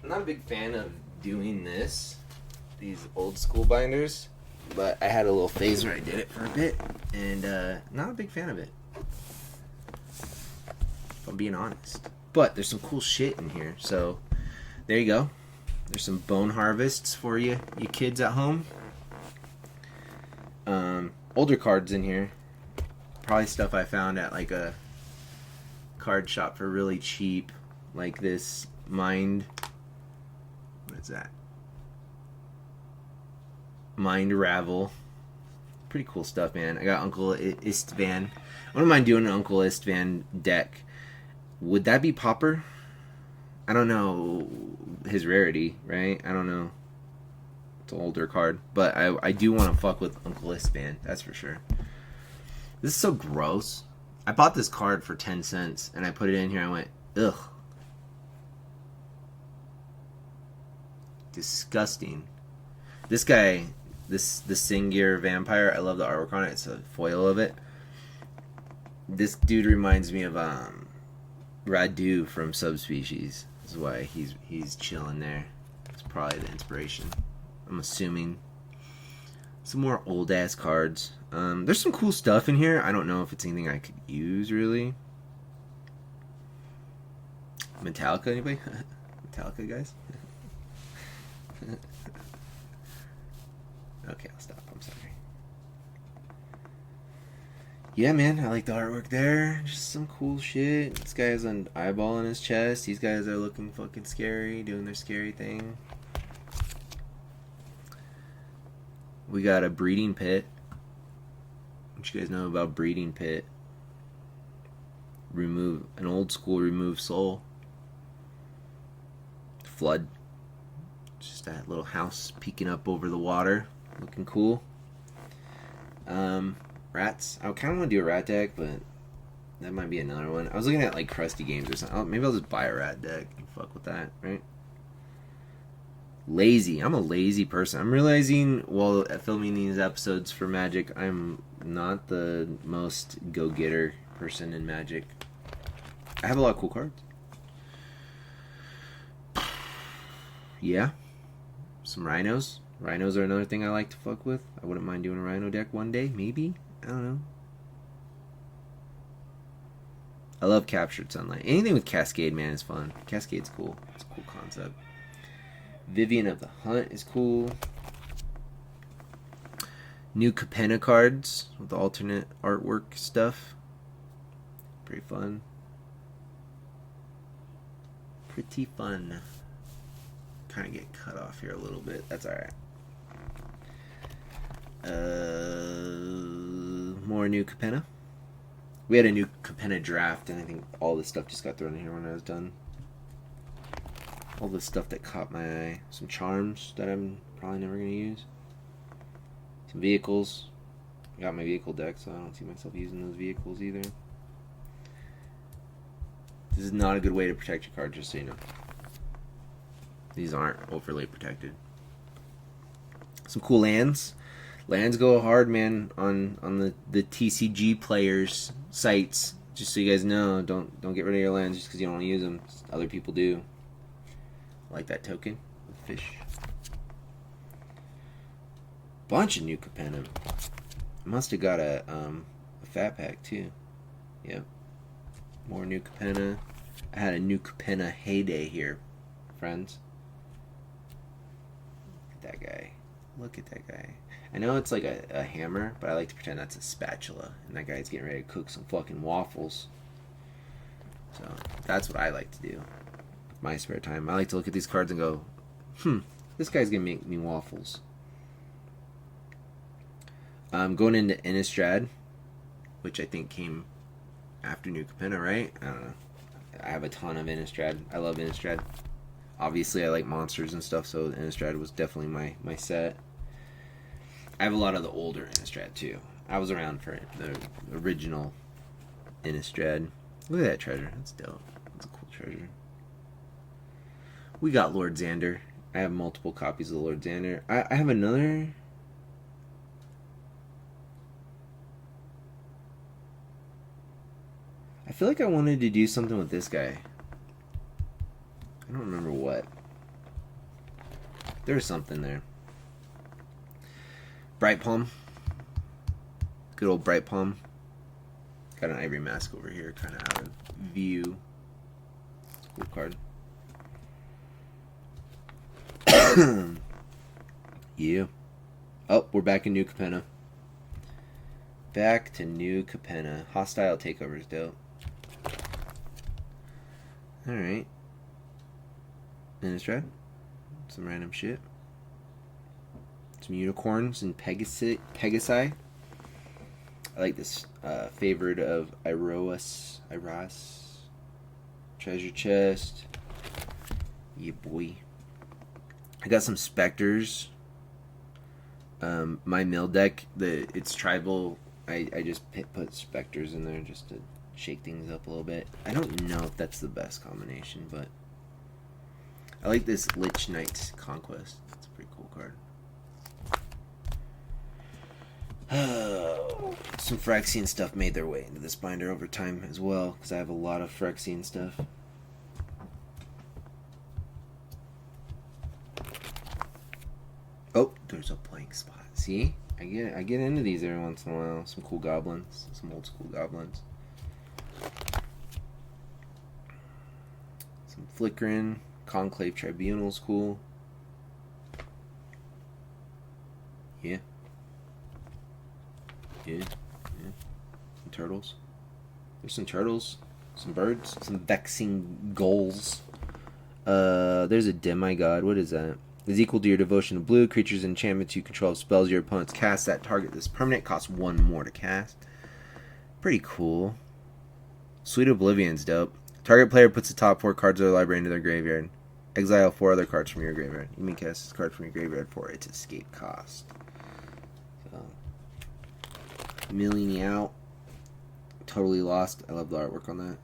I'm not a big fan of doing these old school binders, but I had a little phase where I did it for a bit, and not a big fan of it, if I'm being honest. But there's some cool shit in here, so there you go. There's some bone harvests for you kids at home. Older cards in here. Probably stuff I found at like a card shop for really cheap. Like this Mind... What is that? Mind Ravel. Pretty cool stuff, man. I got Uncle Istvan. I wouldn't mind doing an Uncle Istvan deck. Would that be Pauper? I don't know his rarity, right? I don't know. It's an older card. But I do want to fuck with Uncle Istvan. That's for sure. This is so gross. I bought this card for 10 cents. And I put it in here. I went, ugh. Disgusting. This guy, the Singir Vampire, I love the artwork on it. It's a foil of it. This dude reminds me of Radu from Subspecies. This is why he's chilling there. It's probably the inspiration. I'm assuming. Some more old ass cards. There's some cool stuff in here. I don't know if it's anything I could use really. Metallica, anybody? Metallica guys? Okay, I'll stop. I'm sorry. Yeah, man, I like the artwork there. Just some cool shit. This guy has an eyeball on his chest. These guys are looking fucking scary, doing their scary thing. We got a breeding pit. What you guys know about breeding pit? Remove an old school remove soul. Flood. Just that little house peeking up over the water. Looking cool. Rats. I kind of want to do a rat deck, but that might be another one. I was looking at like Krusty Games or something. Oh, maybe I'll just buy a rat deck and fuck with that, right? Lazy. I'm a lazy person. I'm realizing while filming these episodes for Magic, I'm not the most go-getter person in Magic. I have a lot of cool cards. Yeah. Some rhinos. Rhinos are another thing I like to fuck with. I wouldn't mind doing a rhino deck one day, maybe. I don't know. I love Captured Sunlight. Anything with Cascade, man, is fun. Cascade's cool. It's a cool concept. Vivian of the Hunt is cool. New Capenna cards with alternate artwork stuff. Pretty fun. Pretty fun. Kind of get cut off here a little bit. That's alright. More New Capenna. We had a New Capenna draft, and I think all this stuff just got thrown in here when I was done. All the stuff that caught my eye. Some charms that I'm probably never going to use. Some vehicles. I got my vehicle deck, so I don't see myself using those vehicles either. This is not a good way to protect your card, just so you know. These aren't overly protected. Some cool lands. Lands go hard, man, on the TCG players' sites. Just so you guys know, don't get rid of your lands just because you don't want to use them. Other people do. Like that token. Fish. Bunch of New Capenna. I must have got a fat pack too. Yep. More New Capenna. I had a New Capenna heyday here, friends. Look at that guy. Look at that guy. I know it's like a hammer, but I like to pretend that's a spatula. And that guy's getting ready to cook some fucking waffles. So, that's what I like to do. My spare time. I like to look at these cards and go, this guy's gonna make me waffles. Going into Innistrad, which I think came after New Capenna, right? I don't know. I have a ton of Innistrad. I love Innistrad. Obviously, I like monsters and stuff, so Innistrad was definitely my set. I have a lot of the older Innistrad, too. I was around for the original Innistrad. Look at that treasure. That's dope. That's a cool treasure. We got Lord Xander. I have multiple copies of the Lord Xander. I have another... I feel like I wanted to do something with this guy. I don't remember what. There's something there. Bright Palm. Good old Bright Palm. Got an Ivory Mask over here, kind of out of view. It's a cool card. Yeah. Oh, we're back in New Capenna. Back to New Capenna. Hostile Takeover is dope. Alright. Innistrad. Some random shit. Some unicorns and Pegasi. I like this favorite of Iras. Treasure chest. Yeah, boy. I got some specters. My mill deck, it's tribal. I just put specters in there just to shake things up a little bit. I don't know if that's the best combination, but I like this Lich Knight's Conquest. That's a pretty cool card. Some Phyrexian stuff made their way into this binder over time as well, because I have a lot of Phyrexian stuff. Oh, there's a blank spot. See? I get into these every once in a while. Some cool goblins. Some old school goblins. Some flickering. Conclave Tribunal's cool. Yeah. Yeah. Some turtles. There's some turtles. Some birds. Some vexing gulls. There's a demigod. What is that? Is equal to your devotion to blue. Creatures enchantments you control spells your opponents cast that target this permanent costs 1 more to cast. Pretty cool. Sweet Oblivion's dope. Target player puts the top 4 cards of their library into their graveyard. Exile 4 other cards from your graveyard. You may cast this card from your graveyard for its escape cost. So, milling out. Totally Lost. I love the artwork on that.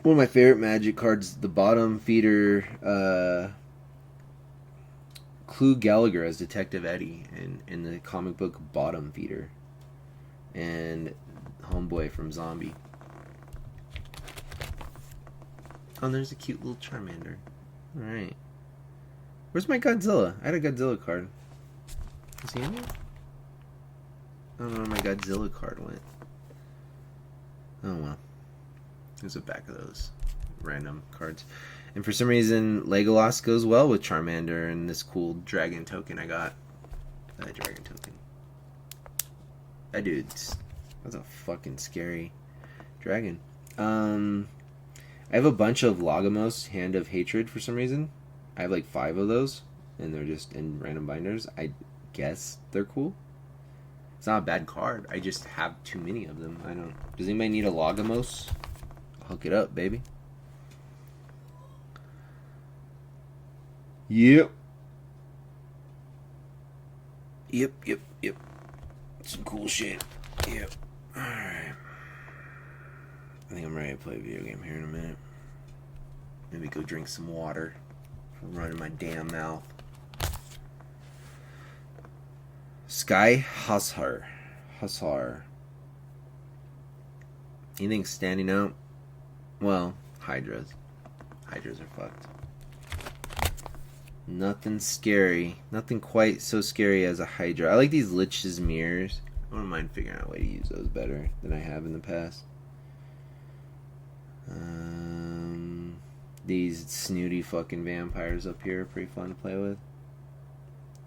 One of my favorite Magic cards, the bottom feeder, Clue Gallagher as Detective Eddie in the comic book Bottom Feeder. And Homeboy from Zombie. Oh, there's a cute little Charmander. Alright. Where's my Godzilla? I had a Godzilla card. Is he in there? I don't know where my Godzilla card went. Oh well. There's the back of those random cards. And for some reason, Legolas goes well with Charmander and this cool dragon token I got. That dragon token. That dude's... That's a fucking scary dragon. I have a bunch of Lagomos, Hand of Hatred for some reason. I have like 5 of those. And they're just in random binders. I guess they're cool. It's not a bad card. I just have too many of them. I don't... Does anybody need a Lagomos? Hook it up, baby. Yep. Yep. Some cool shit. Yep. Alright. I think I'm ready to play a video game here in a minute. Maybe go drink some water. I'm running my damn mouth. Sky Hussar. Anything standing out? Well, Hydras. Hydras are fucked. Nothing scary. Nothing quite so scary as a Hydra. I like these Lich's Mirrors. I wouldn't mind figuring out a way to use those better than I have in the past. These snooty fucking vampires up here are pretty fun to play with.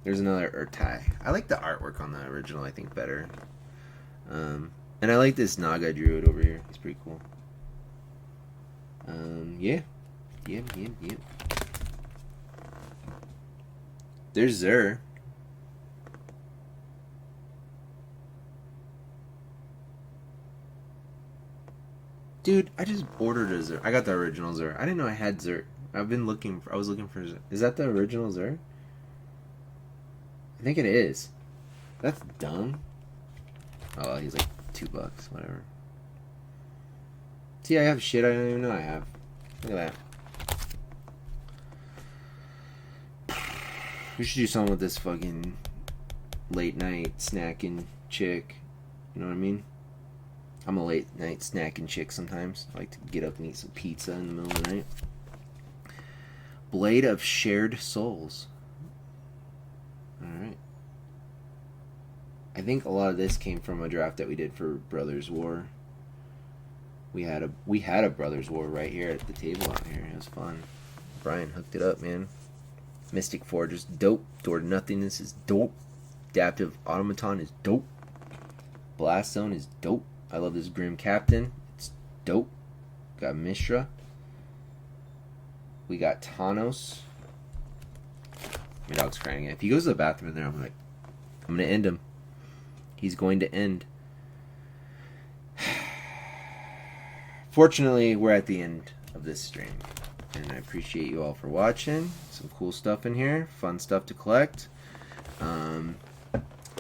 There's another Urtai. I like the artwork on the original, I think, better. And I like this Naga Druid over here. He's pretty cool. Yeah. There's Zur. Dude, I just ordered a Zur. I got the original Zur. I didn't know I had Zur. I was looking for Zur. Is that the original Zur? I think it is. That's dumb. Oh, well, he's like $2. Whatever. See, I have shit I don't even know I have. Look at that. We should do something with this fucking late night snacking chick. You know what I mean? I'm a late night snacking chick sometimes. I like to get up and eat some pizza in the middle of the night. Blade of Shared Souls. Alright. I think a lot of this came from a draft that we did for Brothers War. We had a Brothers War right here at the table out here. It was fun. Brian hooked it up, man. Mystic Forge is dope. Door to Nothingness is dope. Adaptive Automaton is dope. Blast Zone is dope. I love this Grim Captain. It's dope. Got Mishra. We got Thanos. My dog's crying again. If he goes to the bathroom in there, I'm going to end him. He's going to end. Fortunately, we're at the end of this stream. And I appreciate you all for watching. Some cool stuff in here. Fun stuff to collect.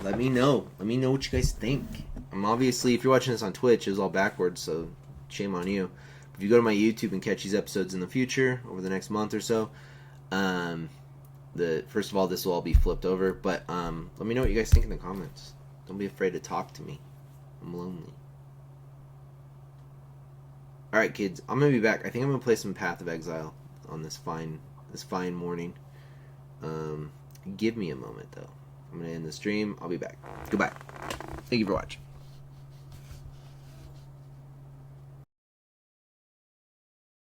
Let me know. Let me know what you guys think. Obviously, if you're watching this on Twitch, it was all backwards, so shame on you. If you go to my YouTube and catch these episodes in the future, over the next month or so, first of all, this will all be flipped over. But let me know what you guys think in the comments. Don't be afraid to talk to me. I'm lonely. Alright, kids, I'm going to be back. I think I'm going to play some Path of Exile on this fine morning. Give me a moment, though. I'm going to end the stream. I'll be back. Goodbye. Thank you for watching.